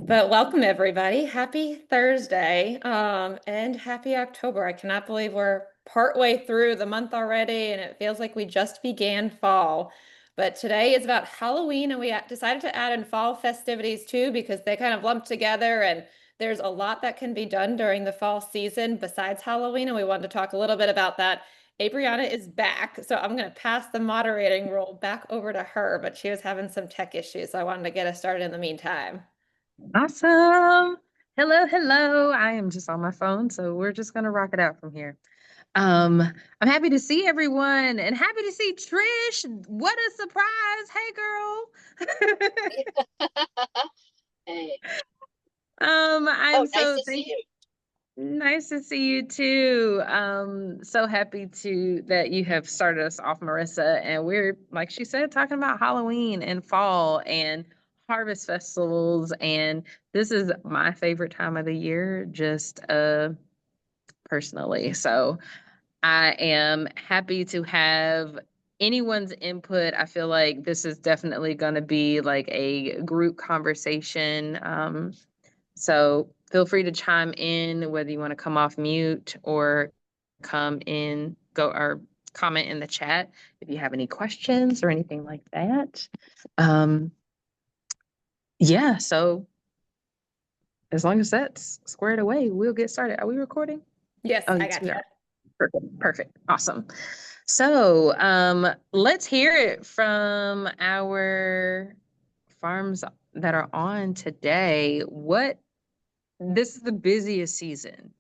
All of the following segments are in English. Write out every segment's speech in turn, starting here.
But welcome everybody. Happy Thursday, and happy October. I cannot believe we're partway through the month already, and it feels like we just began fall. But today is about Halloween, and we decided to add in fall festivities too because they kind of lump together, and there's a lot that can be done during the fall season besides Halloween, and we wanted to talk a little bit about that. Adriana is back, so I'm going to pass the moderating role back over to her, but she was having some tech issues, so I wanted to get us started in the meantime. Awesome. Hello, hello. I am just on my phone, so we're just gonna rock it out from here. I'm happy to see everyone and happy to see Trish. What a surprise. Hey girl. Hey. I'm Oh, nice so to see you. nice to see you too. So happy to that you have started us off, Marissa. And we're, like she said, talking about Halloween and fall and harvest festivals. And this is my favorite time of the year, just personally. So I am happy to have anyone's input. I feel like this is definitely going to be like a group conversation. So feel free to chime in, whether you want to come off mute or come in, go or comment in the chat if you have any questions or anything like that. Um, yeah, so as long as that's squared away, we'll get started. Are we recording? Yes, Oh, I yes, got we you. are. Perfect. Perfect. Awesome. So, let's hear it from our farms that are on today. This is the busiest season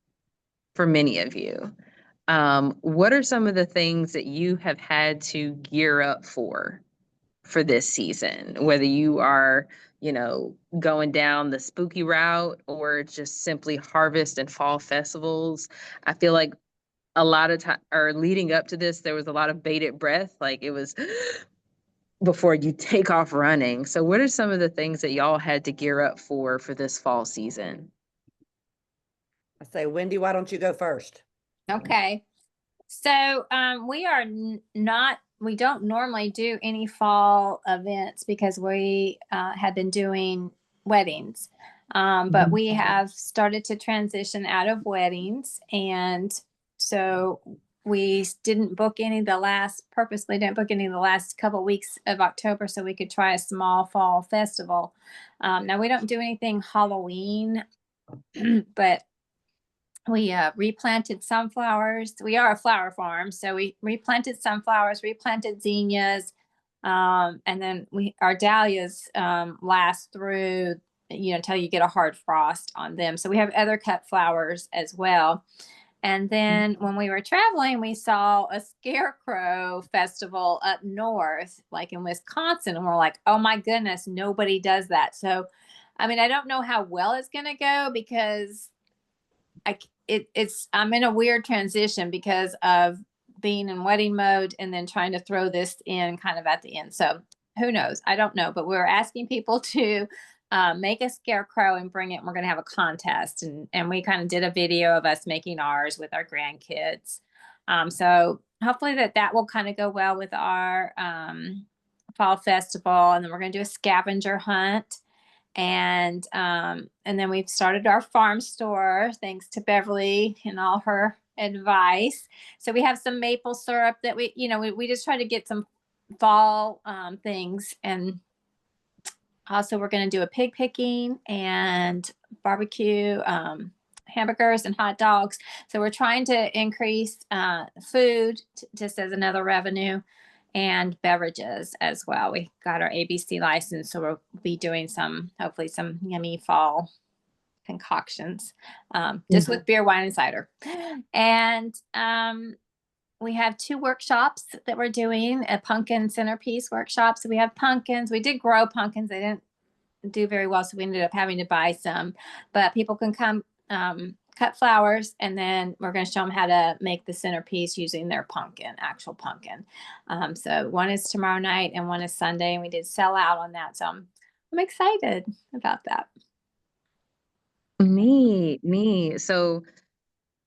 for many of you. What are some of the things that you have had to gear up for this season? Whether you are, going down the spooky route or just simply harvest and fall festivals. I feel like a lot of time or leading up to this, there was a lot of bated breath. Like it was before you take off running. So what are some of the things that y'all had to gear up for this fall season? I say, Wendy, why don't you go first? Okay. So we are not, we don't normally do any fall events because we have been doing weddings. But we have started to transition out of weddings. And so we didn't book any the last, purposely didn't book any the last couple weeks of October so we could try a small fall festival. Now we don't do anything Halloween, but we replanted sunflowers. We are a flower farm, so we replanted sunflowers, replanted zinnias, and then our dahlias last through until you get a hard frost on them. So we have other cut flowers as well. And then when we were traveling, we saw a scarecrow festival up north, like in Wisconsin, and we're like, oh my goodness, nobody does that. So, I mean, I don't know how well it's going to go because I'm in a weird transition because of being in wedding mode and then trying to throw this in kind of at the end. So who knows? I don't know, but we're asking people to make a scarecrow and bring it. And we're going to have a contest, and we kind of did a video of us making ours with our grandkids. So hopefully that will kind of go well with our fall festival, and then we're going to do a scavenger hunt. And then we've started our farm store thanks to Beverly and all her advice. So we have some maple syrup that we just try to get some fall things. And also we're going to do a pig picking and barbecue hamburgers and hot dogs. So we're trying to increase food just as another revenue, and beverages as well. We got our ABC license, so we'll be doing hopefully some yummy fall concoctions, just with beer, wine, and cider. And we have 2 workshops that we're doing, a pumpkin centerpiece workshop. So we have pumpkins. We did grow pumpkins. They didn't do very well, so we ended up having to buy some. But people can come cut flowers, and then we're going to show them how to make the centerpiece using their actual pumpkin. So one is tomorrow night and one is Sunday, and we did sell out on that. So I'm excited about that. Neat, neat. So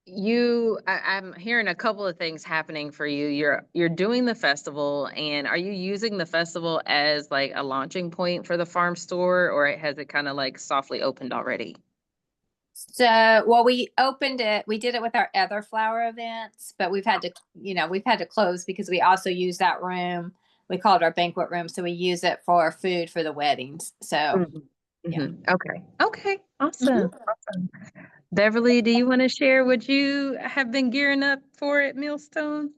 I'm hearing a couple of things happening for you. You're doing the festival, and are you using the festival as like a launching point for the farm store, or has it kind of like softly opened already? So, well, we opened it, we did it with our other flower events, but we've had to close because we also use that room. We call it our banquet room. So we use it for food for the weddings. So, Mhm. yeah. Okay. Okay. Awesome. Mhm. Awesome. Beverly, do you want to share what you have been gearing up for at Millstone?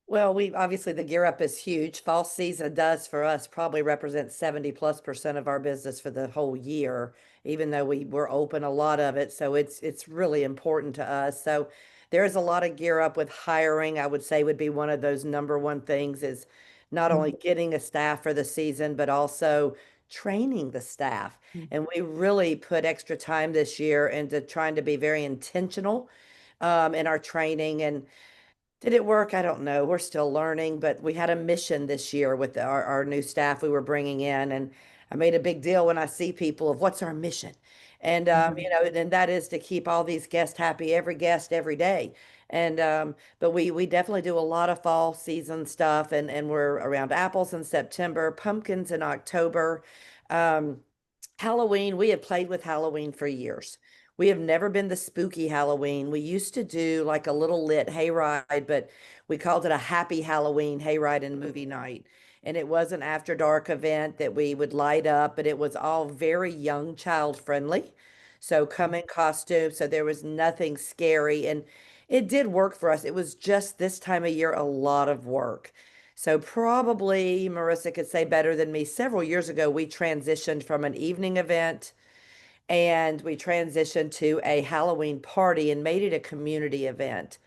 Well, we obviously the gear up is huge. Fall season does for us probably represent 70+% of our business for the whole year, even though we're open a lot of it. So it's really important to us. So there is a lot of gear up with hiring, I would say would be one of those number one things is not only getting a staff for the season, but also training the staff. And we really put extra time this year into trying to be very intentional in our training. And did it work? I don't know. We're still learning, but we had a mission this year with our new staff we were bringing in. And I made a big deal when I see people of what's our mission. And, and that is to keep all these guests happy, every guest, every day. And, but we definitely do a lot of fall season stuff and we're around apples in September, pumpkins in October. Um, Halloween, we have played with Halloween for years. We have never been the spooky Halloween. We used to do like a little lit hayride, but we called it a happy Halloween hayride and movie night. And it was an after dark event that we would light up, but it was all very young child friendly. So come in costume. So there was nothing scary. And it did work for us. It was just this time of year, a lot of work. So probably Marissa could say better than me. Several years ago, we transitioned from an evening event and we transitioned to a Halloween party and made it a community event.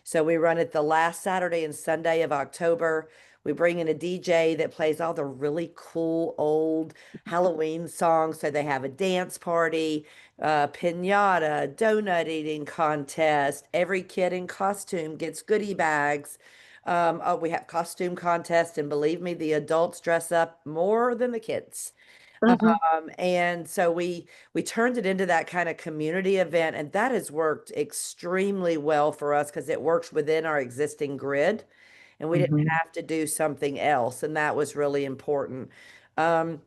So we run it the last Saturday and Sunday of October. We bring in a DJ that plays all the really cool old Halloween songs. So they have a dance party, pinata, donut eating contest. Every kid in costume gets goodie bags. Oh, we have costume contests, and believe me, the adults dress up more than the kids. Mhm. And so we turned it into that kind of community event, and that has worked extremely well for us because it works within our existing grid, and we didn't Mhm. have to do something else, and that was really important. Um,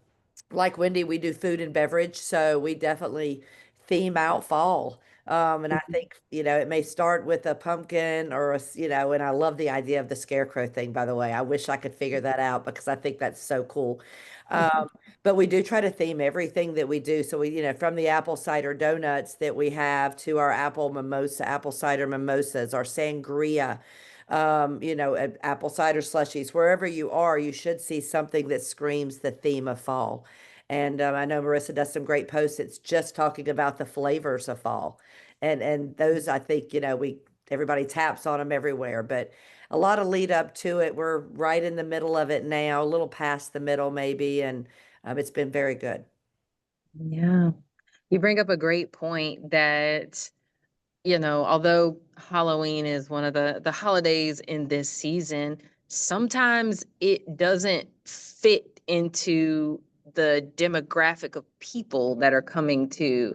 like Wendi, we do food and beverage, so we definitely theme out fall. And I think, it may start with a pumpkin or and I love the idea of the scarecrow thing, by the way. I wish I could figure that out because I think that's so cool. Um, but we do try to theme everything that we do. So from the apple cider donuts that we have to our apple cider mimosas, our sangria, apple cider slushies, wherever you are, you should see something that screams the theme of fall. And I know Marissa does some great posts. It's just talking about the flavors of fall, and those I think we everybody taps on them everywhere. But a lot of lead up to it. We're right in the middle of it now, a little past the middle maybe, and it's been very good. Yeah. You bring up a great point that, although Halloween is one of the holidays in this season, sometimes it doesn't fit into the demographic of people that are coming to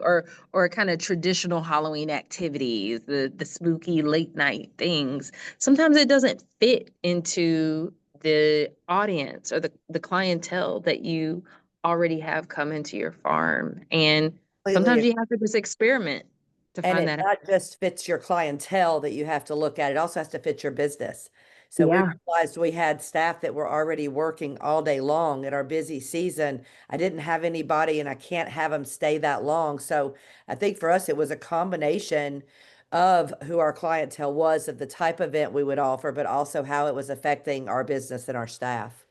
or kind of traditional Halloween activities, the spooky late night things. Sometimes it doesn't fit into the audience or the clientele that you already have come into your farm. And sometimes Completely. you have to just experiment to And find it that out. not just fits your clientele that you have to look at, it also has to fit your business. So we Yeah. realized we had staff that were already working all day long at our busy season. I didn't have anybody and I can't have them stay that long. So I think for us, it was a combination of who our clientele was, of the type of event we would offer, but also how it was affecting our business and our staff.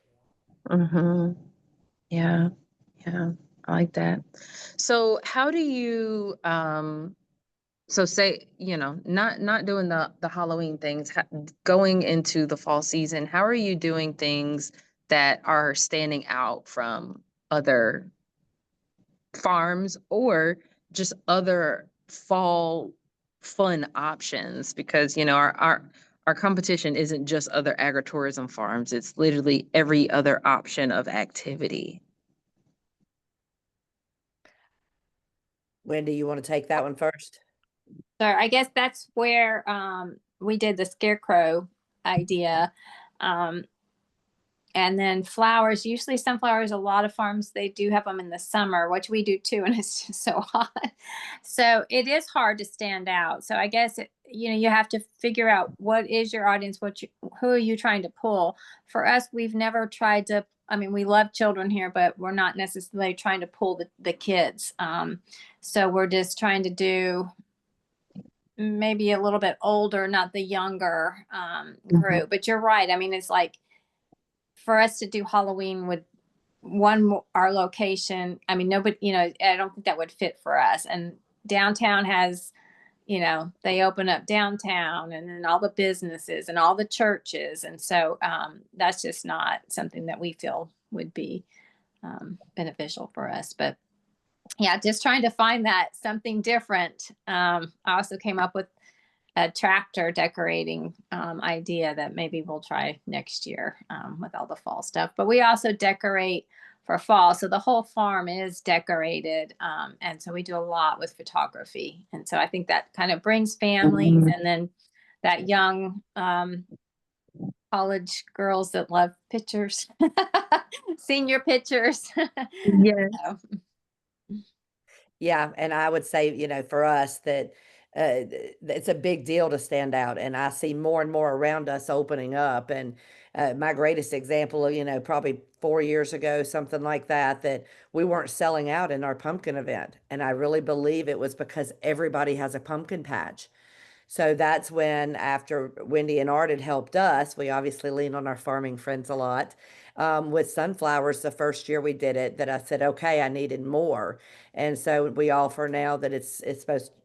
Hmm. Yeah. Yeah. I like that. So how do you so say, not doing the Halloween things, going into the fall season, how are you doing things that are standing out from other farms or just other fall fun options? Because our competition isn't just other agritourism farms, it's literally every other option of activity. Wendy, you want to take that one first? So I guess that's where we did the scarecrow idea. Um, and then flowers, usually sunflowers, a lot of farms, they do have them in the summer, which we do too, and it's just so hot. So it is hard to stand out. So I guess, you have to figure out what is your audience, who are you trying to pull? For us, we've never tried to, I mean, we love children here, but we're not necessarily trying to pull the kids. So we're just trying to do maybe a little bit older, not the younger group. But you're right. I mean, it's like for us to do Halloween with our location. I mean, nobody, I don't think that would fit for us. And downtown has, they open up downtown and then all the businesses and all the churches. And so that's just not something that we feel would be beneficial for us. But yeah, just trying to find that something different. I also came up with a tractor decorating idea that maybe we'll try next year with all the fall stuff. But we also decorate for fall. So the whole farm is decorated. And so we do a lot with photography. And so I think that kind of brings families and then that young college girls that love pictures, senior pictures. Yes. So, Yeah, and I would say, for us that it's a big deal to stand out, and I see more and more around us opening up. And my greatest example, probably 4 years ago, something like that, that we weren't selling out in our pumpkin event, and I really believe it was because everybody has a pumpkin patch. So that's when, after Wendi and Art had helped us, we obviously lean on our farming friends a lot. With sunflowers, the first year we did it, that I said, okay, I needed more. And so we offer now that it's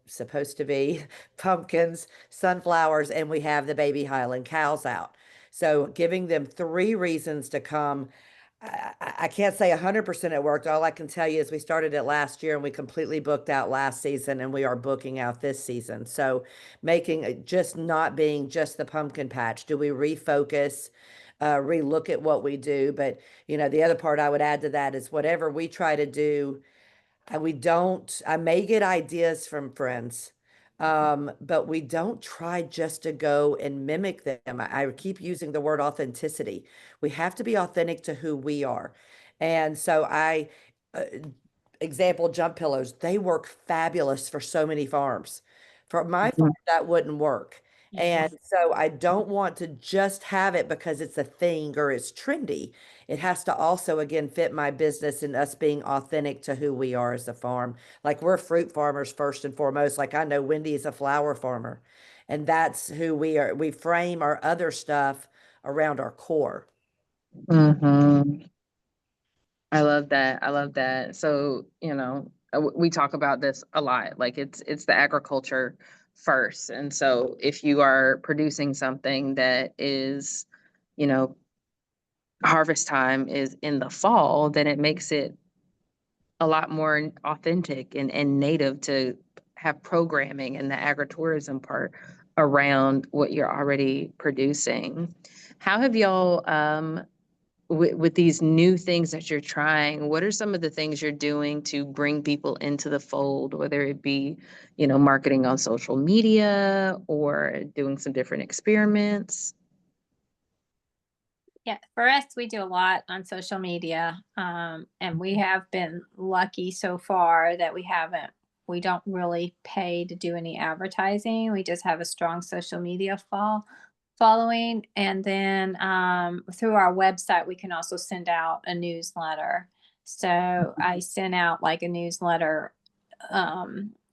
supposed to be pumpkins, sunflowers, and we have the baby Highland cows out. So giving them 3 reasons to come. I can't say 100% it worked. All I can tell you is we started it last year and we completely booked out last season, and we are booking out this season. So making just not being just the pumpkin patch. Do we refocus, relook at what we do? But, the other part I would add to that is whatever we try to do, I may get ideas from friends, but we don't try just to go and mimic them. I keep using the word authenticity. We have to be authentic to who we are. And so uh, example, jump pillows, they work fabulous for so many farms. For my farm, that wouldn't work. And so I don't want to just have it because it's a thing or it's trendy. It has to also, again, fit my business and us being authentic to who we are as a farm. Like, we're fruit farmers first and foremost. Like, I know Wendi is a flower farmer, and that's who we are. We frame our other stuff around our core. Mm-hmm. I love that. I love that. So, we talk about this a lot. Like it's the agriculture first. And so if you are producing something that is, you know, harvest time is in the fall, then it makes it a lot more authentic and native to have programming and the agritourism part around what you're already producing. How have y'all with these new things that you're trying, what are some of the things you're doing to bring people into the fold, whether it be, marketing on social media or doing some different experiments? yeah, for us, we do a lot on social media. And we have been lucky so far that we don't really pay to do any advertising. We just have a strong social media following. And then through our website, we can also send out a newsletter. So I sent out like a newsletter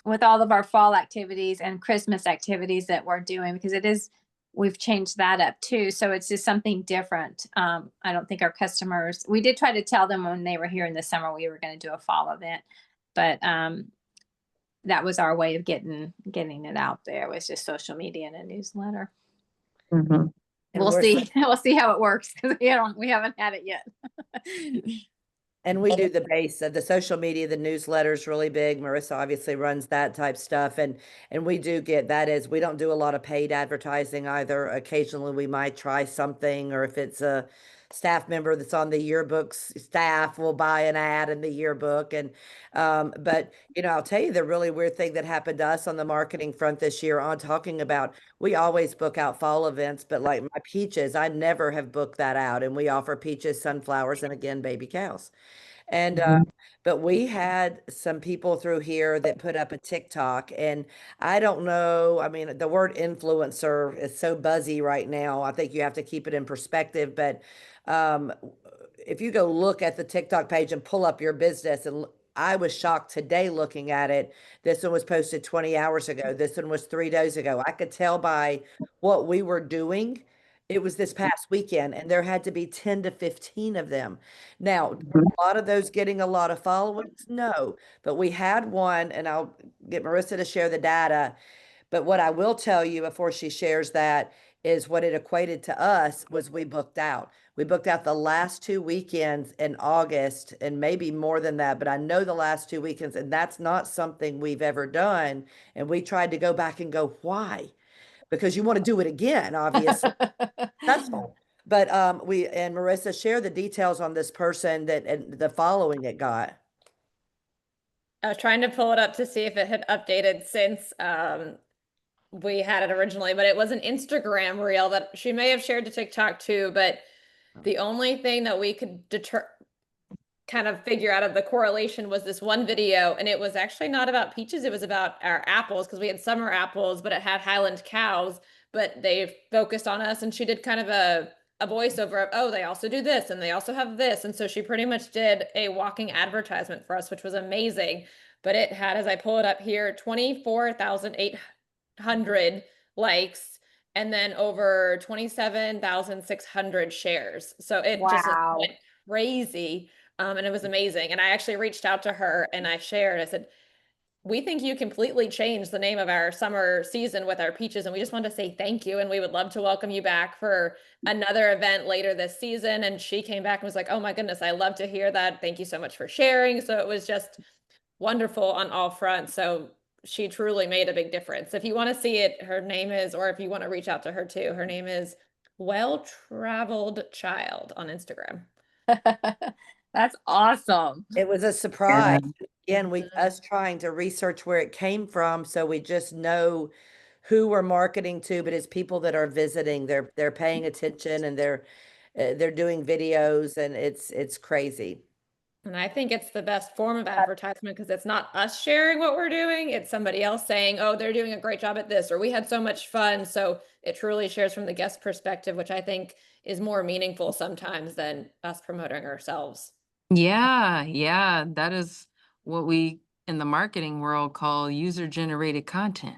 with all of our fall activities and Christmas activities that we're doing, because we've changed that up too. So it's just something different. I don't think our customers, we did try to tell them when they were here in the summer, we were going to do a fall event, but that was our way of getting it out there, was just social media and a newsletter. Mm-hmm. We'll see. We'll see how it works, because we haven't had it yet. And we do the base of the social media. The newsletter is really big. Marissa obviously runs that type stuff. And we do get that. Is we don't do a lot of paid advertising either. Occasionally we might try something, or if it's staff member that's on the yearbooks staff will buy an ad in the yearbook. And but I'll tell you the really weird thing that happened to us on the marketing front this year on talking about, we always book out fall events, but like my peaches, I never have booked that out. And we offer peaches, sunflowers, and again, baby cows. And but we had some people through here that put up a TikTok, and I don't know, I mean, the word influencer is so buzzy right now. I think you have to keep it in perspective, but um if you go look at the TikTok page and pull up your business, and I was shocked today looking at it. This one was posted 20 hours ago. This one was 3 days ago. I could tell by what we were doing. It was this past weekend, and there had to be 10 to 15 of them. Now, were a lot of those getting a lot of followings? No, but we had one, and I'll get Marissa to share the data. But what I will tell you before she shares that is what it equated to us was we booked out. We booked out the last 2 weekends in August, and maybe more than that, but I know the last 2 weekends, and that's not something we've ever done. And we tried to go back and go, why? Because you want to do it again, obviously. Successful. But we and Marissa share the details on this person that and the following it got. I was trying to pull it up to see if it had updated since we had it originally, but it was an Instagram reel that she may have shared to TikTok too. But the only thing that we could kind of figure out of the correlation was this one video, and it was actually not about peaches. It was about our apples, because we had summer apples, but it had Highland cows. But they focused on us, and she did kind of a voiceover of, oh, they also do this and they also have this. And so she pretty much did a walking advertisement for us, which was amazing. But it had, as I pull it up here, 24,800 likes and then over 27,600 shares. So it just Wow. went crazy. And it was amazing. And I actually reached out to her and I shared, I said, we think you completely changed the name of our summer season with our peaches, and we just wanted to say thank you. And we would love to welcome you back for another event later this season. And she came back and was like, oh my goodness, I love to hear that. Thank you so much for sharing. So it was just wonderful on all fronts. So she truly made a big difference. If you want to see it, her name is, or if you want to reach out to her too, her name is Well Traveled Child on Instagram. That's awesome. It was a surprise. Again, Mhm. us trying to research where it came from, so we just know who we're marketing to, but it's people that are visiting. They're paying attention, and they're doing videos, and it's crazy. And I think it's the best form of advertisement because it's not us sharing what we're doing. It's somebody else saying, oh, they're doing a great job at this, or we had so much fun. So it truly shares from the guest perspective, which I think is more meaningful sometimes than us promoting ourselves. Yeah, yeah, that is what we in the marketing world call user-generated content.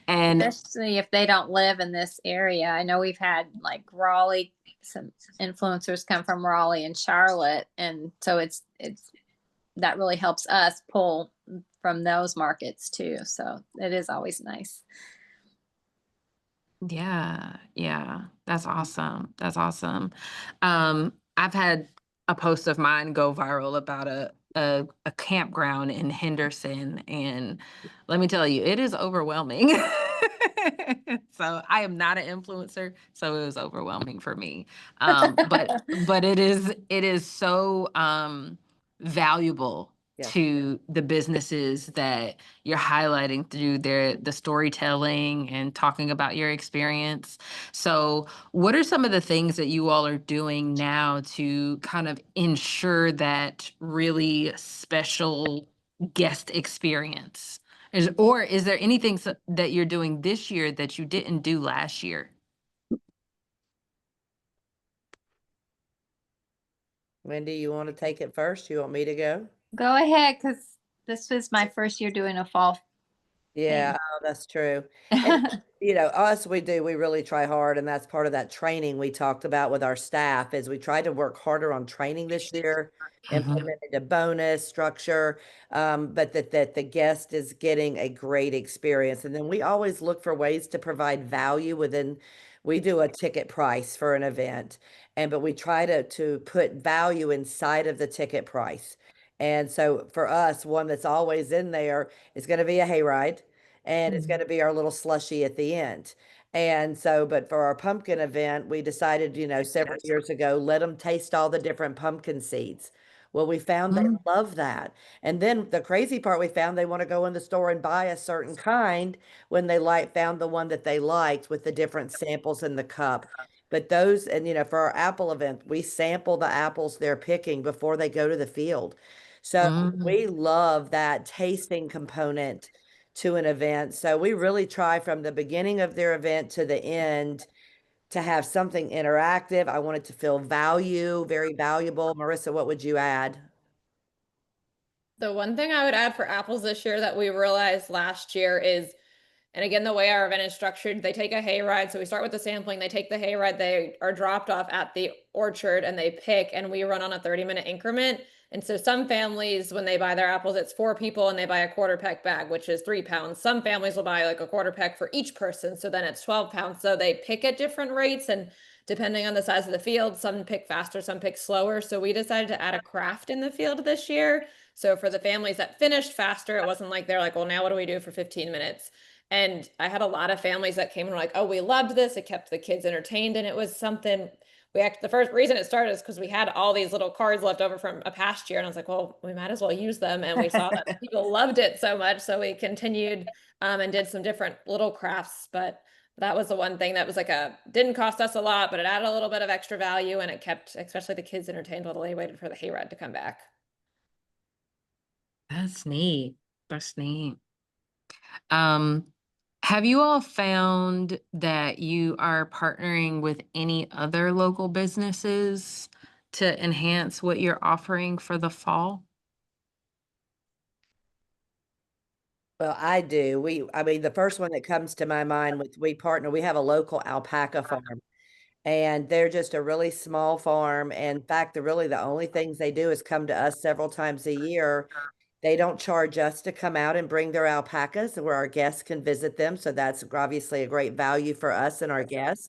And Especially if they don't live in this area. I know we've had like Raleigh, some influencers come from Raleigh and Charlotte, and so it's that really helps us pull from those markets too. So it is always nice. yeah, yeah, that's awesome. That's awesome. I've had a post of mine go viral about a campground in Henderson, and let me tell you, it is overwhelming. So I am not an influencer, so it was overwhelming for me. But it is so valuable Yeah. to the businesses that you're highlighting through the storytelling and talking about your experience. So, what are some of the things that you all are doing now to kind of ensure that really special guest experience? Or is there anything that you're doing this year that you didn't do last year? Wendy, you want to take it first? You want me to go? Go ahead, because this was my first year doing a fall Yeah, thing. oh, that's true. And us, we really try hard, and that's part of that training we talked about with our staff is we tried to work harder on training this year, Mhm. implemented a bonus structure, but that the guest is getting a great experience. And then we always look for ways to provide value within, we do a ticket price for an event, but we try to put value inside of the ticket price. And so for us, one that's always in there is going to be a hayride, and it's going to be our little slushy at the end. And so, but for our pumpkin event, we decided, several years ago, let them taste all the different pumpkin seeds. Well, we found they Mm. love that. And then the crazy part, we found they want to go in the store and buy a certain kind when they found the one that they liked with the different samples in the cup. But those, and for our apple event, we sample the apples they're picking before they go to the field. So Mm. we love that tasting component to an event. So we really try from the beginning of their event to the end to have something interactive. I want it to feel very valuable. Marissa, what would you add? The one thing I would add for apples this year that we realized last year is, and again, the way our event is structured, they take a hayride. So we start with the sampling, they take the hayride, they are dropped off at the orchard and they pick, and we run on a 30-minute increment. And so some families, when they buy their apples, it's 4 people and they buy a quarter peck bag, which is 3 pounds. Some families will buy like a quarter peck for each person. So then it's 12 pounds. So they pick at different rates. And depending on the size of the field, some pick faster, some pick slower. So we decided to add a craft in the field this year. So for the families that finished faster, it wasn't like they're like, well, now what do we do for 15 minutes? And I had a lot of families that came and were like, oh, we loved this. It kept the kids entertained. And it was something the first reason it started is because we had all these little cards left over from a past year. And I was like, well, we might as well use them. And we saw that people loved it so much. So we continued and did some different little crafts. But that was the one thing that was didn't cost us a lot, but it added a little bit of extra value and it kept, especially the kids entertained while they waited for the hayride to come back. That's neat. That's neat. Um, have you all found that you are partnering with any other local businesses to enhance what you're offering for the fall? Well, I do. I mean, the first one that comes to my mind we have a local alpaca farm. And they're just a really small farm. And in fact, the only things they do is come to us several times a year. They don't charge us to come out and bring their alpacas where our guests can visit them. So that's obviously a great value for us and our guests.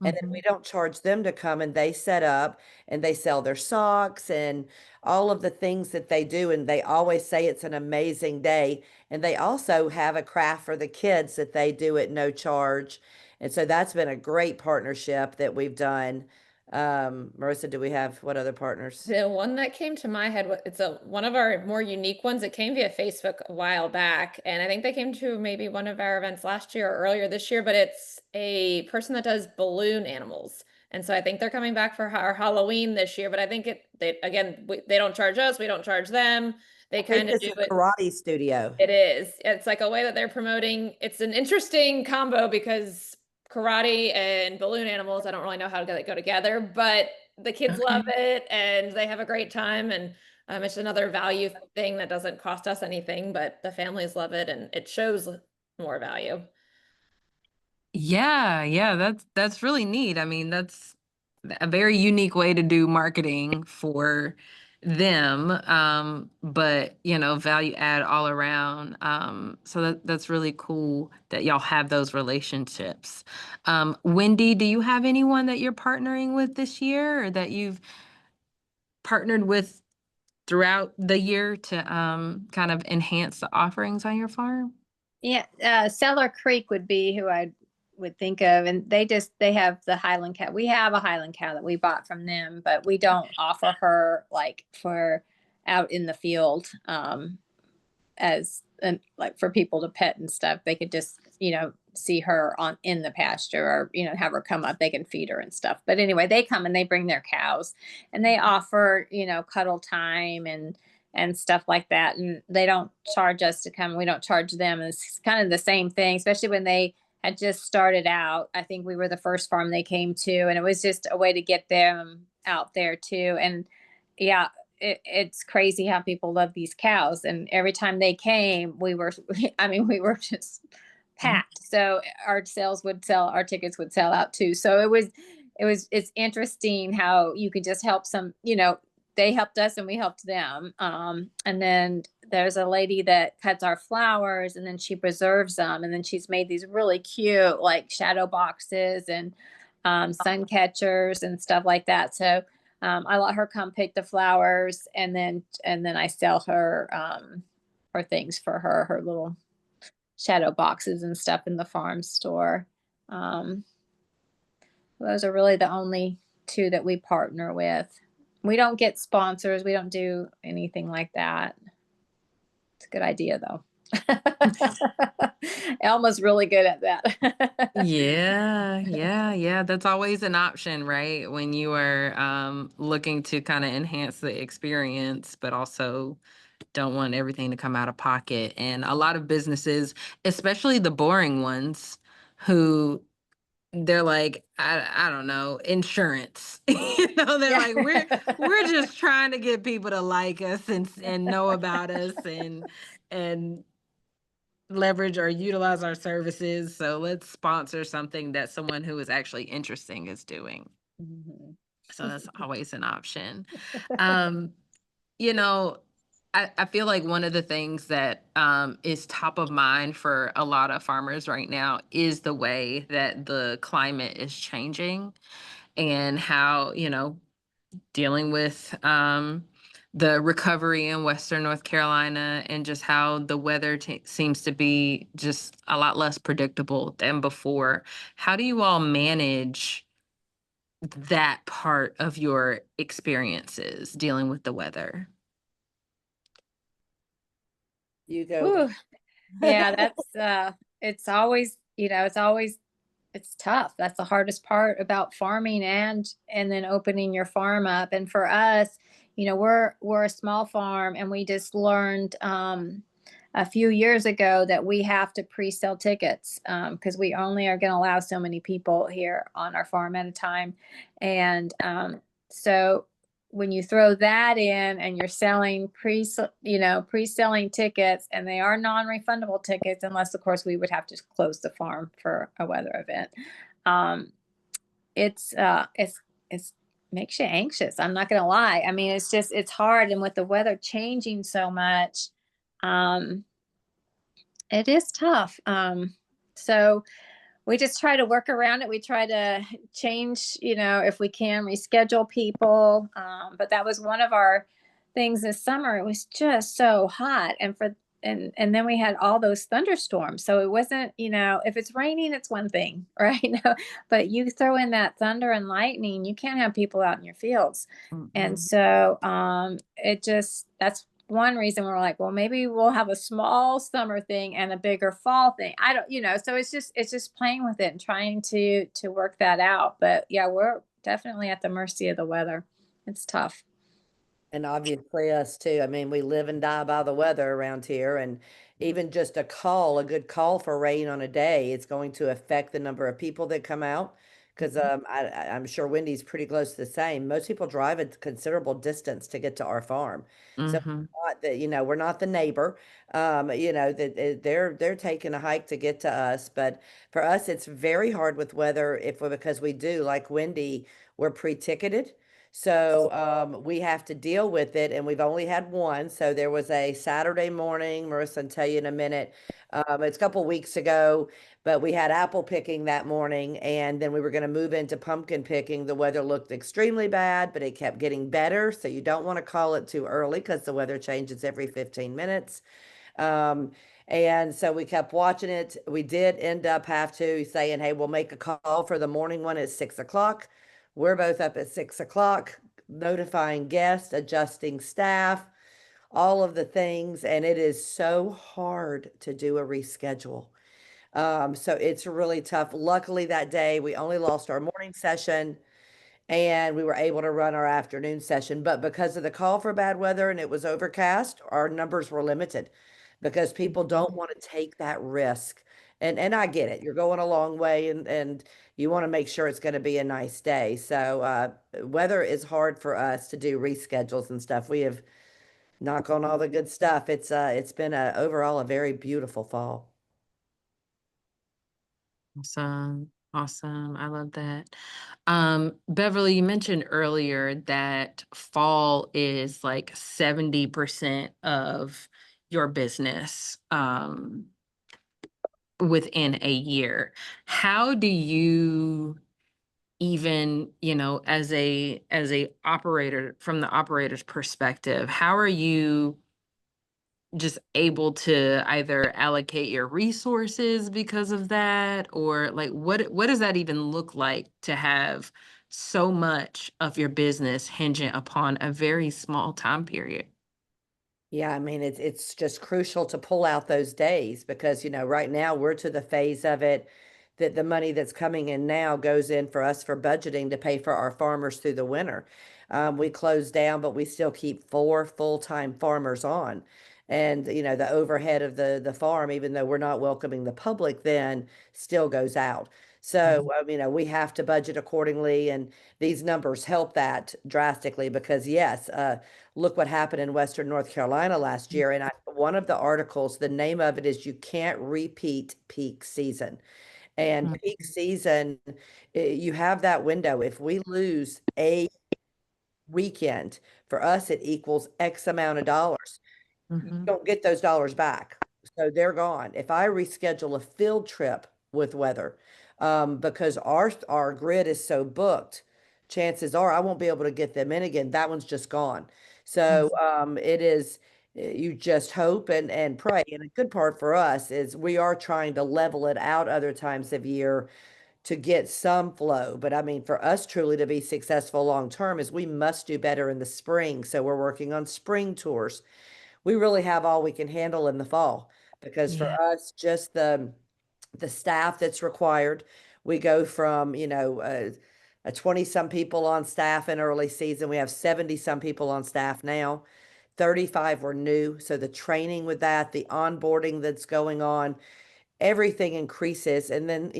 And then we Mhm. don't charge them to come, and they set up and they sell their socks and all of the things that they do. And they always say it's an amazing day. And they also have a craft for the kids that they do at no charge. And so that's been a great partnership that we've done. Marissa, do we have what other partners? The one that came to my head, it's one of our more unique ones. It came via Facebook a while back, and I think they came to maybe one of our events last year or earlier this year, but it's a person that does balloon animals. And so I think they're coming back for our Halloween this year, but I think they don't charge us, we don't charge them. They I think kind of it's do a it. karate studio. It is. It's like a way that they're promoting. It's an interesting combo because karate and balloon animals, I don't really know how they go together, but the kids love Okay. it and they have a great time. And it's another value thing that doesn't cost us anything, but the families love it and it shows more value. Yeah, yeah, that's really neat. I mean, that's a very unique way to do marketing for them. But value add all around. So that's really cool that y'all have those relationships. Wendy, do you have anyone that you're partnering with this year or that you've partnered with throughout the year to kind of enhance the offerings on your farm? Yeah, Cellar Creek would be who I would think of, and they have the Highland cow. We have a Highland cow that we bought from them, but we don't offer her like for out in the field as and like for people to pet and stuff. They could just see her on in the pasture or have her come up. They can feed her and stuff. But anyway, they come and they bring their cows, and they offer cuddle time and stuff like that. And they don't charge us to come. We don't charge them. And it's kind of the same thing, especially when they had just started out. I think we were the first farm they came to, and it was just a way to get them out there too. And yeah, it's crazy how people love these cows. And every time they came, we were just Mhm. packed. So our tickets would sell out too. So it's interesting how you could just help they helped us and we helped them. And then there's a lady that cuts our flowers and then she preserves them. And then she's made these really cute, like shadow boxes and sun catchers and stuff like that. So I let her come pick the flowers and then I sell her things for her little shadow boxes and stuff in the farm store. Um, those are really the only two that we partner with. We don't get sponsors. We don't do anything like that. It's a good idea though. Elma's really good at that. Yeah. That's always an option, right? When you are looking to kind of enhance the experience, but also don't want everything to come out of pocket. And a lot of businesses, especially the boring ones, who they're like, I don't know, insurance. They're Yeah. like, we're just trying to get people to like us and know about us and leverage or utilize our services. So let's sponsor something that someone who is actually interesting is doing. Mhm. So that's always an option. Um, you know, I feel like one of the things that is top of mind for a lot of farmers right now is the way that the climate is changing and how, dealing with the recovery in Western North Carolina and just how the weather seems to be just a lot less predictable than before. How do you all manage that part of your experiences dealing with the weather? You go. Whew. Yeah, that's it's always, it's tough. That's the hardest part about farming and then opening your farm up. And for us, we're a small farm and we just learned a few years ago that we have to pre-sell tickets because we only are going to allow so many people here on our farm at a time. And so when you throw that in and you're selling pre-selling tickets, and they are non-refundable tickets unless of course we would have to close the farm for a weather event. um it's makes you anxious, I'm not gonna lie. I mean, it's hard, and with the weather changing so much, um it is tough. So we just try to work around it. We try to change, if we can reschedule people. But that was one of our things this summer. It was just so hot. And then we had all those thunderstorms. So it wasn't, if it's raining, it's one thing, right? No, but you throw in that thunder and lightning, you can't have people out in your fields. And Mhm. so that's one reason we're like, well, maybe we'll have a small summer thing and a bigger fall thing. I don't, so it's just playing with it and trying to work that out. But yeah, we're definitely at the mercy of the weather. It's tough. And obviously us too. I mean, we live and die by the weather around here, and even just a good call for rain on a day, it's going to affect the number of people that come out. Because I'm sure Wendy's pretty close to the same. Most people drive a considerable distance to get to our farm, so Mhm. not that we're not the neighbor. That they're taking a hike to get to us, but for us, it's very hard with weather because we do like Wendy, we're pre-ticketed. So we have to deal with it, and we've only had one. So there was a Saturday morning, Marissa will tell you in a minute. It's a couple weeks ago, but we had apple picking that morning, and then we were going to move into pumpkin picking. The weather looked extremely bad, but it kept getting better. So you don't want to call it too early because the weather changes every 15 minutes. Um, and so we kept watching it. We did end up have to saying, hey, we'll make a call for the morning one at 6 o'clock. We're both up at 6 o'clock, notifying guests, adjusting staff, all of the things. And it is so hard to do a reschedule. So it's really tough. Luckily, that day we only lost our morning session and we were able to run our afternoon session. But because of the call for bad weather and it was overcast, our numbers were limited because people don't want to take that risk. And I get it. You're going a long way and you want to make sure it's going to be a nice day. So weather is hard for us to do reschedules and stuff. We have knock on all the good stuff. It's been overall a very beautiful fall. Awesome. Awesome. I love that. Beverly, you mentioned earlier that fall is like 70% of your business within a year. How do you even, as a operator from the operator's perspective, how are you just able to either allocate your resources because of that, or like what does that even look like to have so much of your business hinging upon a very small time period? Yeah, I mean, it's just crucial to pull out those days because, right now we're to the phase of it that the money that's coming in now goes in for us for budgeting to pay for our farmers through the winter. We close down, but we still keep 4 full-time farmers on. And, the overhead of the farm, even though we're not welcoming the public, then still goes out. So, we have to budget accordingly, and these numbers help that drastically because yes, look what happened in Western North Carolina last year. And one of the articles, the name of it is You Can't Repeat Peak Season. And peak season, you have that window. If we lose a weekend, for us, it equals X amount of dollars. You Mhm. don't get those dollars back. So they're gone. If I reschedule a field trip with weather, because our grid is so booked, chances are I won't be able to get them in again. That one's just gone. So it is you just hope and pray. And a good part for us is we are trying to level it out other times of year to get some flow. But I mean, for us truly to be successful long term is we must do better in the spring. So we're working on spring tours. We really have all we can handle in the fall because for Yeah. us, just the staff that's required, we go from, a 20 some people on staff in early season. We have 70 some people on staff now. 35 were new. So the training with that, the onboarding that's going on, everything increases. And then,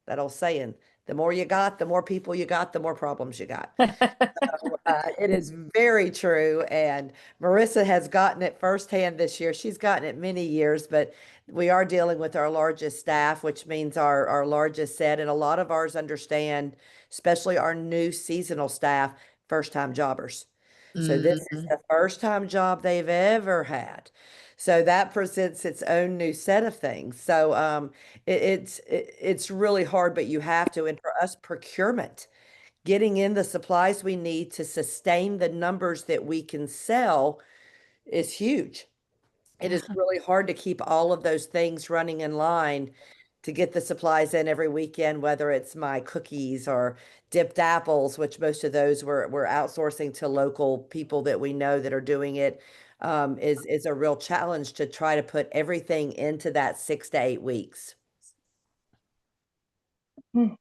that old saying, the more you got, the more people you got, the more problems you got. It is very true. And Marissa has gotten it firsthand this year. She's gotten it many years, but we are dealing with our largest staff, which means our largest set. And a lot of ours understand, especially our new seasonal staff, first time jobbers. So this is Mhm. the first time job they've ever had. So that presents its own new set of things. So it's really hard, but you have to. And for us, procurement, getting in the supplies we need to sustain the numbers that we can sell is huge. It is really hard to keep all of those things running in line to get the supplies in every weekend, whether it's my cookies or dipped apples, which most of those we're outsourcing to local people that we know that are doing it, is a real challenge to try to put everything into that 6 to 8 weeks.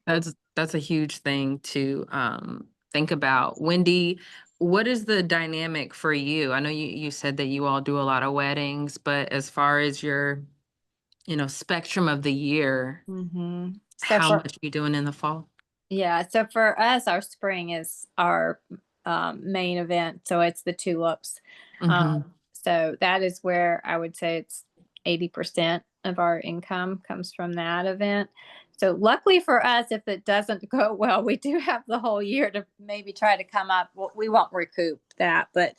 That's a huge thing to think about. Wendi, what is the dynamic for you? I know you said that you all do a lot of weddings, but as far as your, spectrum of the year, Mm-hmm. So how for much are you doing in the fall? Yeah, so for us, our spring is our main event. So it's the tulips. Hmm. So that is where I would say it's 80% of our income comes from that event. So luckily for us, if it doesn't go well, we do have the whole year to maybe try to come up. Well, we won't recoup that, but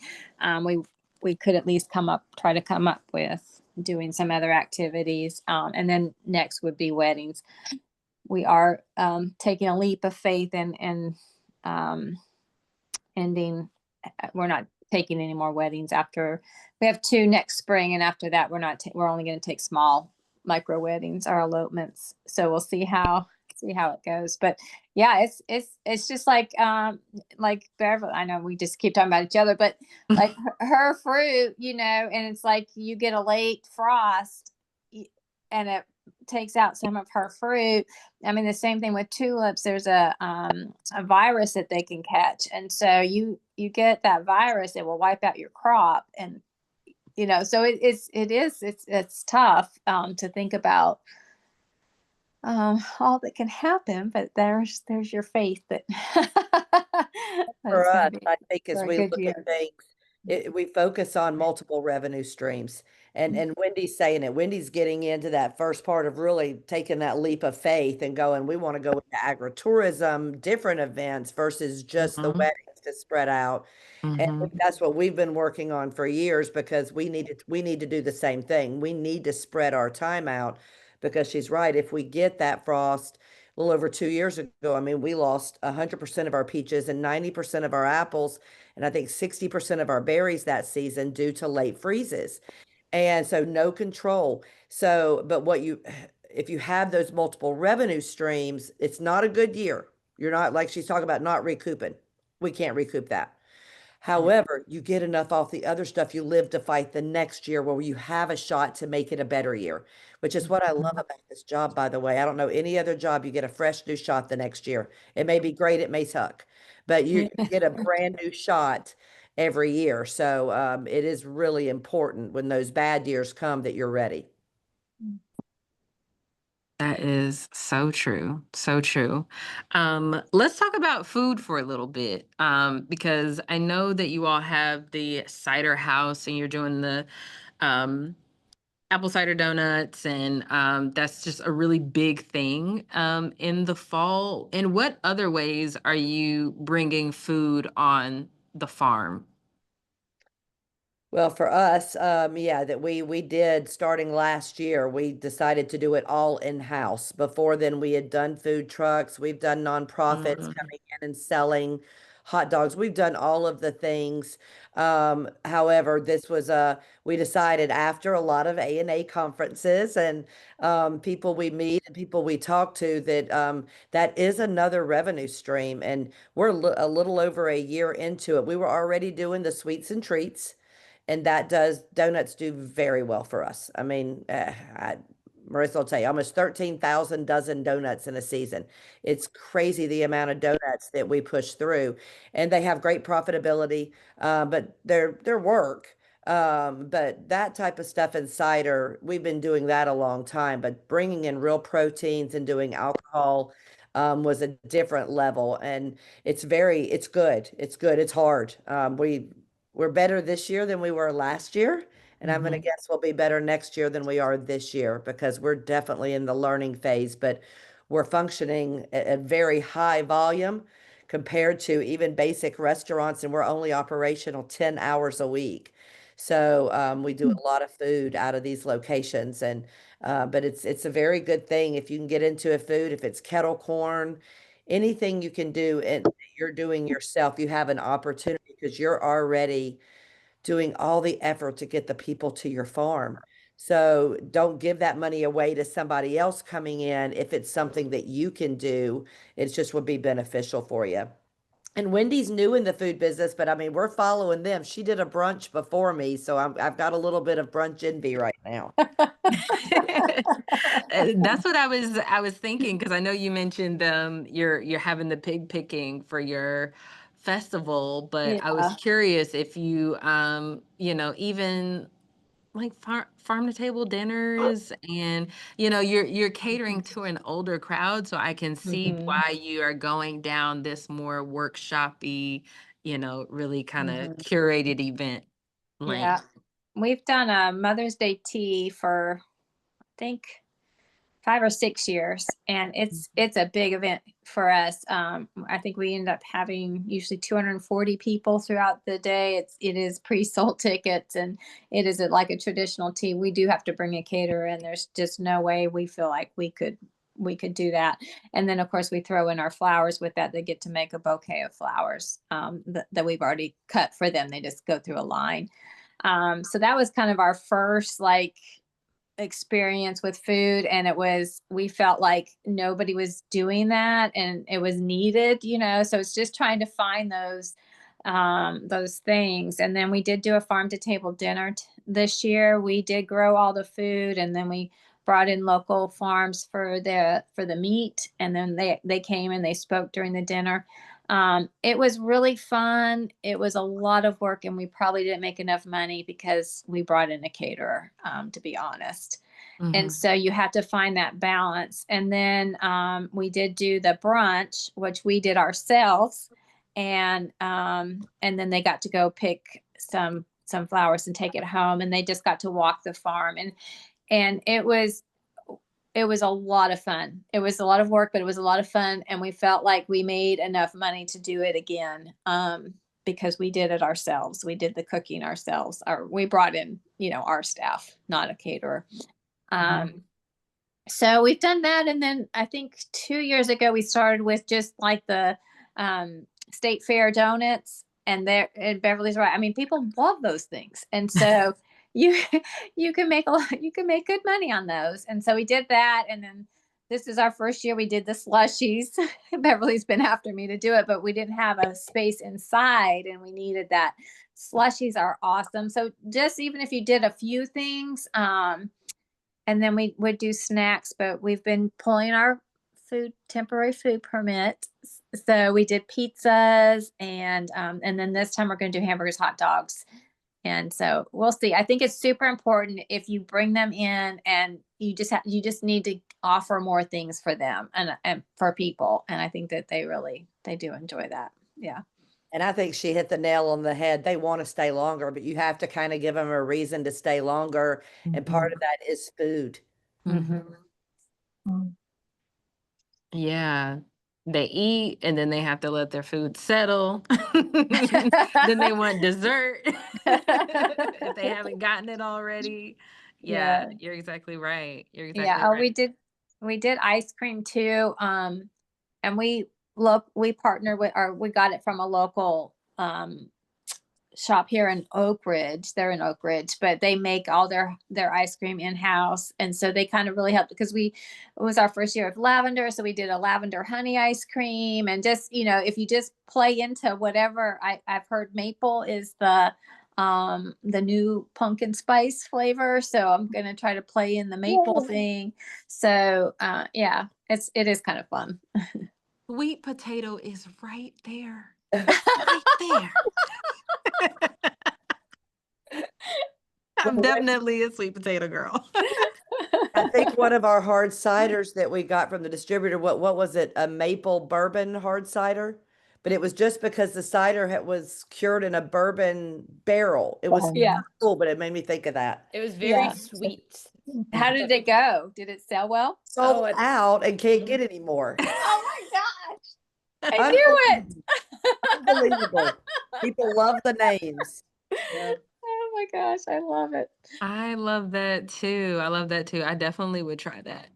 we could at least try to come up with doing some other activities. And then next would be weddings. We are taking a leap of faith and um, ending. We're not taking any more weddings after we have 2 next spring, and after that, we're only going to take small micro weddings or elopements. So we'll see how it goes. But yeah, it's just like Beverly. I know we just keep talking about each other, but like her fruit, and it's like you get a late frost, and it takes out some of her fruit. I mean, the same thing with tulips. There's a virus that they can catch, and so you get that virus, it will wipe out your crop, and so it's tough to think about all that can happen. But there's your faith that that For it's going us, to be I think as a we good look at year. things, we focus on multiple revenue streams. And Wendy's saying it. Wendy's getting into that first part of really taking that leap of faith and going, we want to go into agritourism, different events versus just the Hmm. weddings to spread out. And Hmm. that's what we've been working on for years because we need to do the same thing. We need to spread our time out because she's right. If we get that frost a little over 2 years ago, I mean, we lost 100% of our peaches and 90% of our apples, and I think 60% of our berries that season due to late freezes. And so no control. So, but if you have those multiple revenue streams, it's not a good year. You're not, like she's talking about, not recouping. We can't recoup that. However, you get enough off the other stuff, you live to fight the next year where you have a shot to make it a better year, which is what I love about this job, by the way. I don't know any other job you get a fresh new shot the next year. It may be great, it may suck, but you get a brand new shot every year. So it is really important when those bad years come that you're ready. That is so true. So true. Let's talk about food for a little bit, because I know that you all have the cider house and you're doing the um, apple cider donuts, and that's just a really big thing in the fall. In what other ways are you bringing food on the farm? Well, for us, yeah, that we did starting last year, we decided to do it all in-house. Before then, we had done food trucks, we've done nonprofits Mm, coming in and selling hot dogs. We've done all of the things. However, this was we decided after a lot of A&A conferences and people we meet and people we talk to that that is another revenue stream. And we're a little over a year into it. We were already doing the sweets and treats. And donuts do very well for us. I mean, Marissa will tell you, almost 13,000 dozen donuts in a season. It's crazy the amount of donuts that we push through, and they have great profitability, but they're work. But that type of stuff in cider, we've been doing that a long time, but bringing in real proteins and doing alcohol was a different level. And it's good. It's good. It's hard. We're better this year than we were last year. And I'm going to mhm. guess we'll be better next year than we are this year because we're definitely in the learning phase, but we're functioning at a very high volume compared to even basic restaurants, and we're only operational 10 hours a week. So we do a lot of food out of these locations, and but it's a very good thing if you can get into a food, if it's kettle corn, anything you can do and you're doing yourself, you have an opportunity because you're already doing all the effort to get the people to your farm. So don't give that money away to somebody else coming in if it's something that you can do. It just would be beneficial for you. And Wendy's new in the food business, but I mean, we're following them. She did a brunch before me, so I've got a little bit of brunch envy right now. That's what I was thinking, because I know you mentioned you're having the pig picking for your festival, but I was Yeah. curious if you even like farm to table dinners, and you're catering to an older crowd, so I can see Hmm. why you are going down this more workshopy, really kind of Hmm. curated event Yeah. lane. We've done a Mother's Day tea for, I think, 5 or 6 years, and it's a big event for us. I think we end up having usually 240 people throughout the day. It is pre-sold tickets, and it is like a traditional tea. We do have to bring a caterer, and there's just no way we feel like we could do that. And then of course we throw in our flowers with that. They get to make a bouquet of flowers that we've already cut for them. They just go through a line. So that was kind of our first like experience with food, and we felt like nobody was doing that and it was needed. So it's just trying to find those things. And then we did do a farm to table dinner this year. We did grow all the food, and then we brought in local farms for the meat, and then they came and they spoke during the dinner. It was really fun. It was a lot of work, and we probably didn't make enough money because we brought in a caterer, to be honest. And Hmm. so you have to find that balance. And then we did do the brunch, which we did ourselves, and then they got to go pick some flowers and take it home, and they just got to walk the farm, and it was a lot of fun. It was a lot of work, but it was a lot of fun. And we felt like we made enough money to do it again, because we did it ourselves. We did the cooking ourselves. We brought in, our staff, not a caterer. Hmm. So we've done that. And then I think 2 years ago, we started with just like the state fair donuts. And there, and Beverly's right. I mean, people love those things. And so you you can make you can make good money on those. And so we did that, and then this is our first year we did the slushies. Beverly's been after me to do it, but we didn't have a space inside and we needed that. Slushies are awesome. So just even if you did a few things, and then we would do snacks, but we've been pulling our temporary food permit. So we did pizzas, and then this time we're going to do hamburgers, hot dogs. And so we'll see. I think it's super important if you bring them in, and you just need to offer more things for them and for people. And I think that they do enjoy that. Yeah. And I think she hit the nail on the head. They want to stay longer, but you have to kind of give them a reason to stay longer. And part of that is food. Yeah. They eat and then they have to let their food settle. Then they want dessert if they haven't gotten it already. Yeah, you're exactly right. You're exactly Yeah. Oh, right. we did ice cream too. And we partnered with, or we got it from a local shop here in Oak Ridge. They're in Oak Ridge, but they make all their ice cream in-house. And so they kind of really helped, because it was our first year of lavender. So we did a lavender honey ice cream. And just, if you just play into whatever, I've heard maple is the new pumpkin spice flavor. So I'm going to try to play in the maple thing. So yeah, it is kind of fun. Sweet potato is right there. Right there. I'm definitely a sweet potato girl. I think one of our hard ciders that we got from the distributor, what was it? A maple bourbon hard cider? But it was just because the cider was cured in a bourbon barrel. It was cool, but it made me think of that. It was very sweet. How did it go? Did it sell well? Sold out and can't get any more. Oh my gosh. I knew it. Unbelievable. People love the names. Yeah. Oh my gosh, I love it. I love that too. I definitely would try that,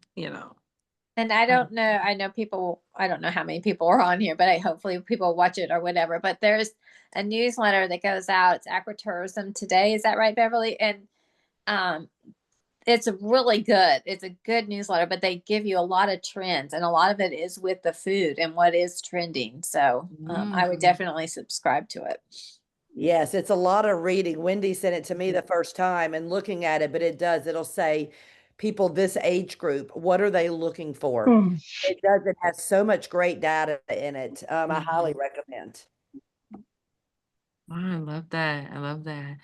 And I don't know, I don't know how many people are on here, but hopefully people watch it or whatever. But there's a newsletter that goes out. It's Agritourism Today. Is that right, Beverly? And it's really good. It's a good newsletter, but they give you a lot of trends, and a lot of it is with the food and what is trending. So I would definitely subscribe to it. Yes, it's a lot of reading. Wendi sent it to me the first time and looking at it, but it'll say people this age group, what are they looking for? It does. It has so much great data in it. I highly recommend. I love that. I love that.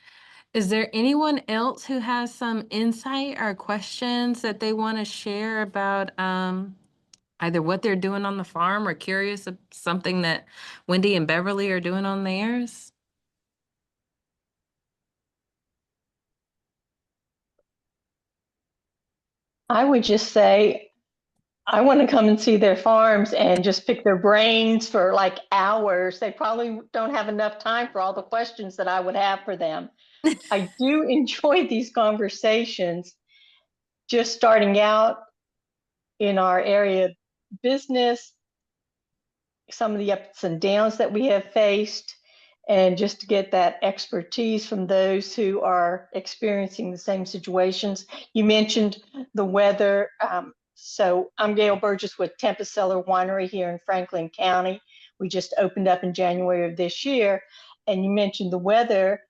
Is there anyone else who has some insight or questions that they want to share about either what they're doing on the farm, or curious of something that Wendi and Beverly are doing on theirs? I would just say, I want to come and see their farms and just pick their brains for like hours. They probably don't have enough time for all the questions that I would have for them. I do enjoy these conversations, just starting out in our area of business, some of the ups and downs that we have faced, and just to get that expertise from those who are experiencing the same situations. You mentioned the weather. So I'm Gail Burgess with Tempest Cellar Winery here in Franklin County. We just opened up in January of this year. And you mentioned the weather.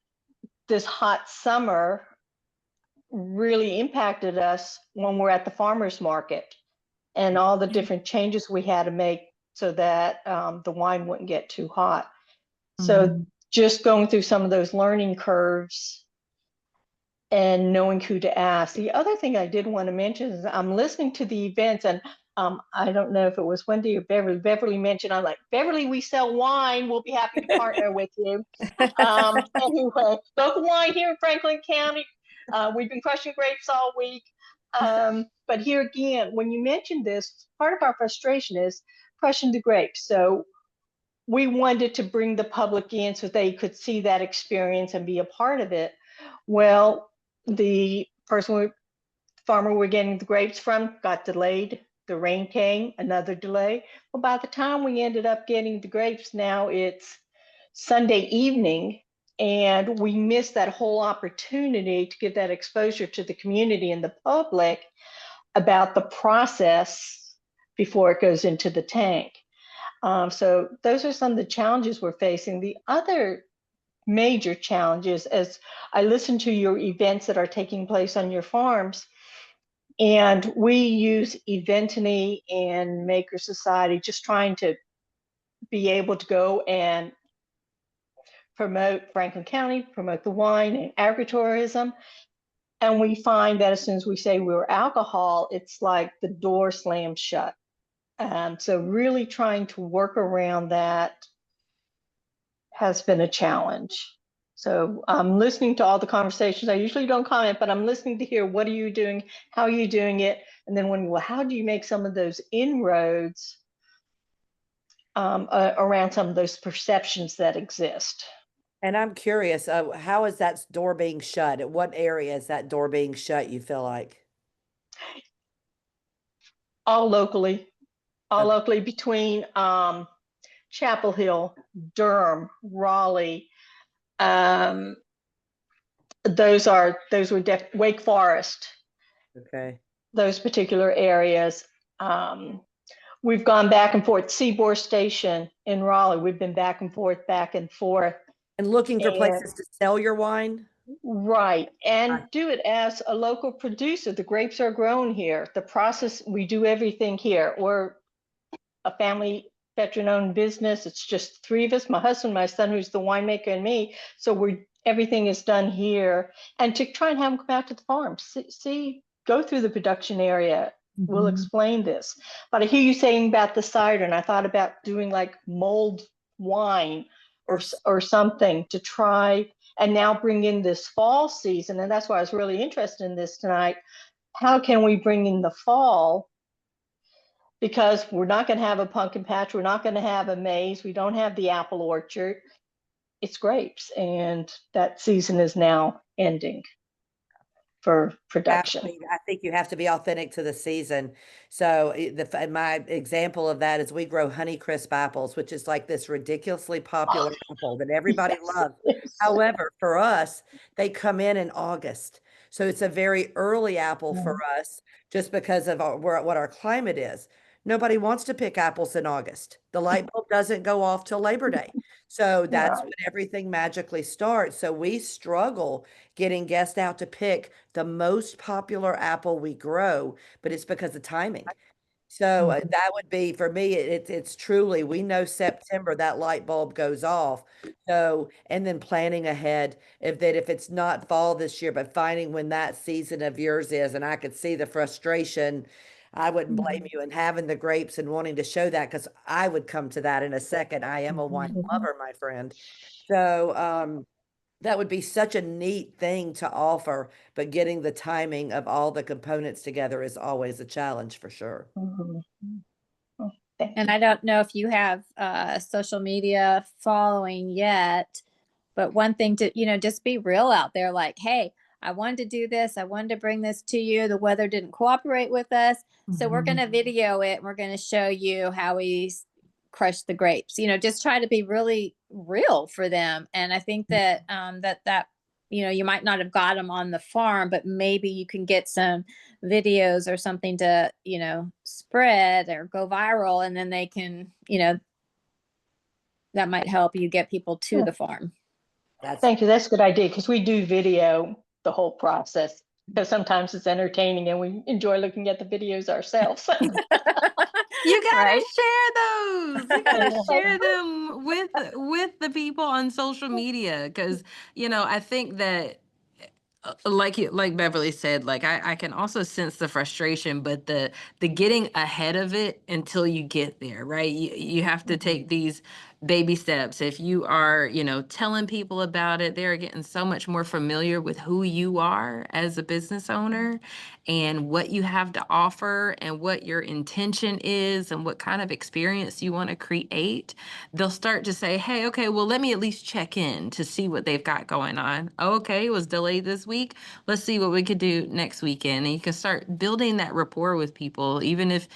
This hot summer really impacted us when we're at the farmer's market, and all the different changes we had to make so that the wine wouldn't get too hot. So just going through some of those learning curves and knowing who to ask. The other thing I did want to mention is I'm listening to the events, and I don't know if it was Wendi or Beverly. Beverly mentioned, I'm like, Beverly, we sell wine. We'll be happy to partner with you. Anyway, local wine here in Franklin County. We've been crushing grapes all week. But here again, when you mentioned this, part of our frustration is crushing the grapes. So we wanted to bring the public in so they could see that experience and be a part of it. Well, the farmer we're getting the grapes from got delayed. The rain came, another delay. Well, by the time we ended up getting the grapes, now it's Sunday evening, And we miss that whole opportunity to give that exposure to the community and the public about the process before it goes into the tank. So those are some of the challenges we're facing. The other major challenges, as I listen to your events that are taking place on your farms, and we use Eventany and Maker Society, just trying to be able to go and promote Franklin County, promote the wine and agritourism. And we find that as soon as we say we're alcohol, it's like the door slams shut. So really trying to work around that has been a challenge. So I'm listening to all the conversations. I usually don't comment, but I'm listening to hear, what are you doing? How are you doing it? And then when, well, how do you make some of those inroads around some of those perceptions that exist? And I'm curious, how is that door being shut? At what area is that door being shut, you feel like? All locally, Okay. between Chapel Hill, Durham, Raleigh. Those were Wake Forest, Okay. those particular areas. We've gone back and forth. Seaboard Station in Raleigh, we've been back and forth. And looking for And places to sell your wine? right, and Right. do it as a local producer. The grapes are grown here. The process, we do everything here. We're a family veteran-owned business. It's just three of us, my husband, my son, who's the winemaker, and me. So everything is done here. And to try and have them come out to the farm, go through the production area. We'll explain this. But I hear you saying about the cider, and I thought about doing like mulled wine or something to try and now bring in this fall season. And that's why I was really interested in this tonight. How can we bring in the fall? Because we're not going to have a pumpkin patch, we're not going to have a maze, we don't have the apple orchard. It's grapes, and that season is now ending for production. Absolutely. I think you have to be authentic to the season. So my example of that is we grow Honeycrisp apples, which is like this ridiculously popular apple that everybody loves. Yes. However, for us, they come in August. So it's a very early apple for us just because of what our climate is. Nobody wants to pick apples in August. The light bulb doesn't go off till Labor Day. So that's Right. when everything magically starts. So we struggle getting guests out to pick the most popular apple we grow, but it's because of timing. So that would be for me, it's truly, we know September that light bulb goes off. So, and then planning ahead if it's not fall this year, but finding when that season of yours is, and I could see the frustration. I wouldn't blame you in having the grapes and wanting to show that, because I would come to that in a second. I am a wine lover, my friend. So, that would be such a neat thing to offer, but getting the timing of all the components together is always a challenge for sure. And I don't know if you have social media following yet, but one thing to, just be real out there, like, hey, I wanted to do this. I wanted to bring this to you. The weather didn't cooperate with us. So we're going to video it. And we're going to show you how we crush the grapes, just try to be really real for them. And I think that, you might not have got them on the farm, but maybe you can get some videos or something to, spread or go viral. And then they can, that might help you get people to the farm. Thank you. That's a good idea, because we do video the whole process, because sometimes it's entertaining and we enjoy looking at the videos ourselves. You gotta Right? share those. You gotta share them with the people on social media, because I think that like Beverly said, like I can also sense the frustration, but the getting ahead of it until you get there, right? You have to take these baby steps. If you are, telling people about it, they're getting so much more familiar with who you are as a business owner and what you have to offer and what your intention is and what kind of experience you want to create. They'll start to say, hey, okay, well, let me at least check in to see what they've got going on. Okay, it was delayed this week. Let's see what we could do next weekend. And you can start building that rapport with people, even if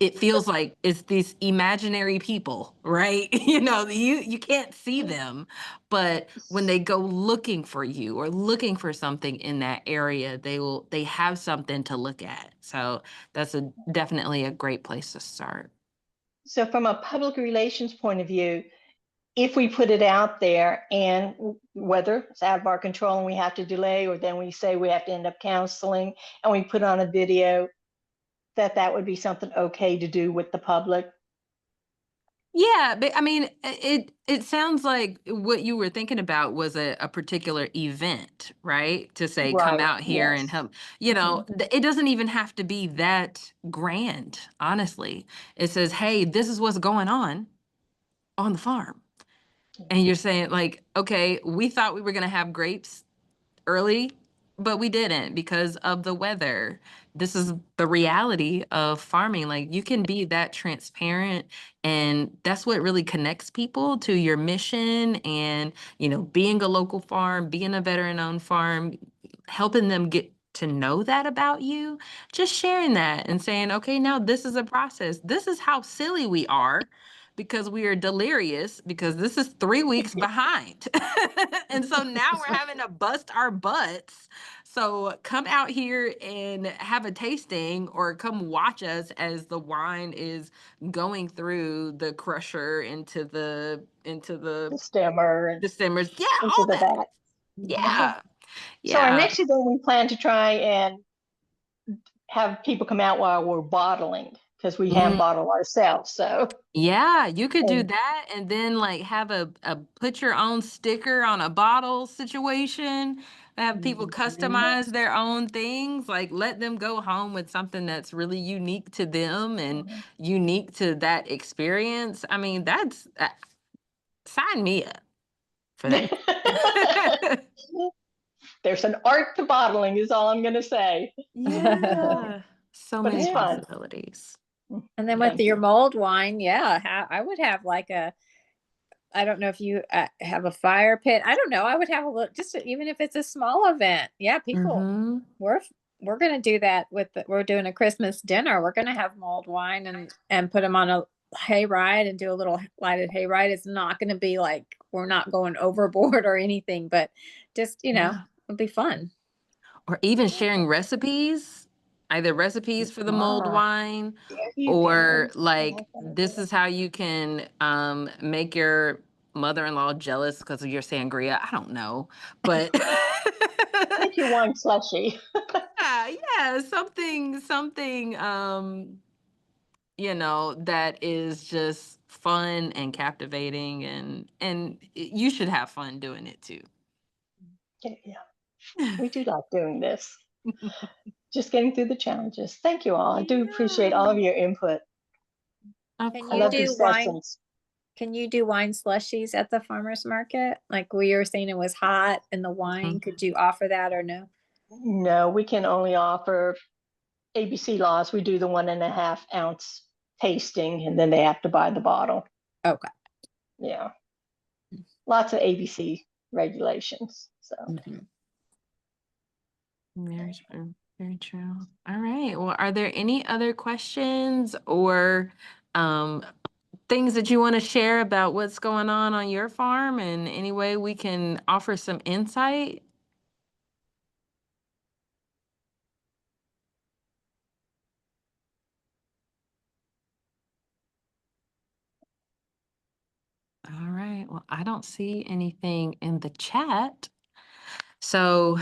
it feels like it's these imaginary people, right? You can't see them, but when they go looking for you or looking for something in that area, they have something to look at. So that's definitely a great place to start. So from a public relations point of view, if we put it out there and whether it's out of our control and we have to delay, or then we say we have to end up canceling and we put on a video, that would be something okay to do with the public. Yeah, but I mean, it sounds like what you were thinking about was a particular event, right? To say, come Right. out here and Yes. help. Mhm. It doesn't even have to be that grand, honestly. It says, hey, this is what's going on the farm. And you're saying, like, okay, we thought we were going to have grapes early, but we didn't because of the weather. This is the reality of farming. Like, you can be that transparent, and that's what really connects people to your mission and, being a local farm, being a veteran-owned farm, helping them get to know that about you, just sharing that and saying, okay, now this is a process. This is how silly we are because we are delirious because this is 3 weeks behind. And so now we're having to bust our butts. So come out here and have a tasting or come watch us as the wine is going through the crusher into the The stemmer and simmers. Yeah, into all the that. vat. Yeah. So our Yeah. next event, we plan to try and have people come out while we're bottling, because we hand Mm, bottle ourselves. So, yeah, you could do and that and then like have a put your own sticker on a bottle situation. Have people customize their own things, like let them go home with something that's really unique to them and unique to that experience. I mean, that's sign me up for that. there's an art to bottling, is all I'm going to say. Yeah. So But many it's fun. possibilities. And then with Thank your you. mulled wine, yeah, I would have like I don't know if you have a fire pit. I don't know. I would have a look, even if it's a small event. Yeah, people, Mm-hmm. we're gonna do that we're doing a Christmas dinner. We're gonna have mulled wine and put them on a hayride and do a little lighted hayride. It's not gonna be like we're not going overboard or anything, but just Yeah. it'll be fun. Or even sharing recipes, either recipes for the mulled wine There you or go. I like like that this idea. is how you can make your mother-in-law jealous because of your sangria. I don't know, but Make your wine slushy. yeah, something that is just fun and captivating and you should have fun doing it too. Yeah, we do like doing this. Just getting through the challenges. Thank you all. I do appreciate all of your input. Of Can I you love course. these do wine? sessions. Can you do wine slushies at the farmer's market? Like we were saying, it was hot and the wine. Could you offer that or no? No, we can only offer ABC laws. We do the 1.5 ounce tasting, and then they have to buy the bottle. Okay. Yeah. Lots of ABC regulations. So Very true. Very true. All right. Well, are there any other questions or things that you want to share about what's going on your farm and any way we can offer some insight? All right. Well, I don't see anything in the chat. So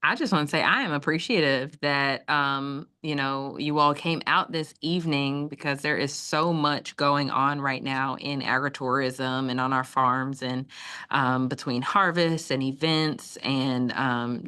I just want to say I am appreciative that you all came out this evening because there is so much going on right now in agritourism and on our farms and between harvests and events and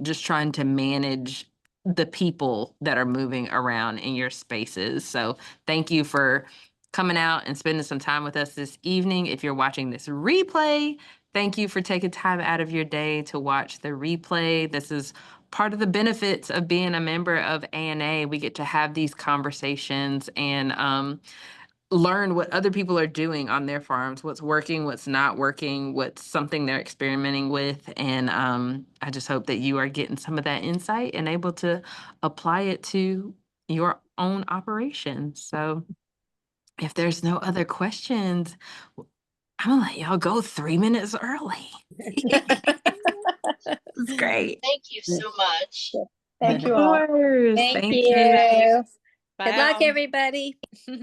just trying to manage the people that are moving around in your spaces. So thank you for coming out and spending some time with us this evening. If you're watching this replay, thank you for taking time out of your day to watch the replay. This is part of the benefits of being a member of ANA. We get to have these conversations and learn what other people are doing on their farms, what's working, what's not working, what's something they're experimenting with. And I just hope that you are getting some of that insight and able to apply it to your own operation. So if there's no other questions, I'm gonna let y'all go 3 minutes early. It's great. Thank you so much. Thank Of you all. course. Thank Thank you. you. Good luck, Bye. everybody.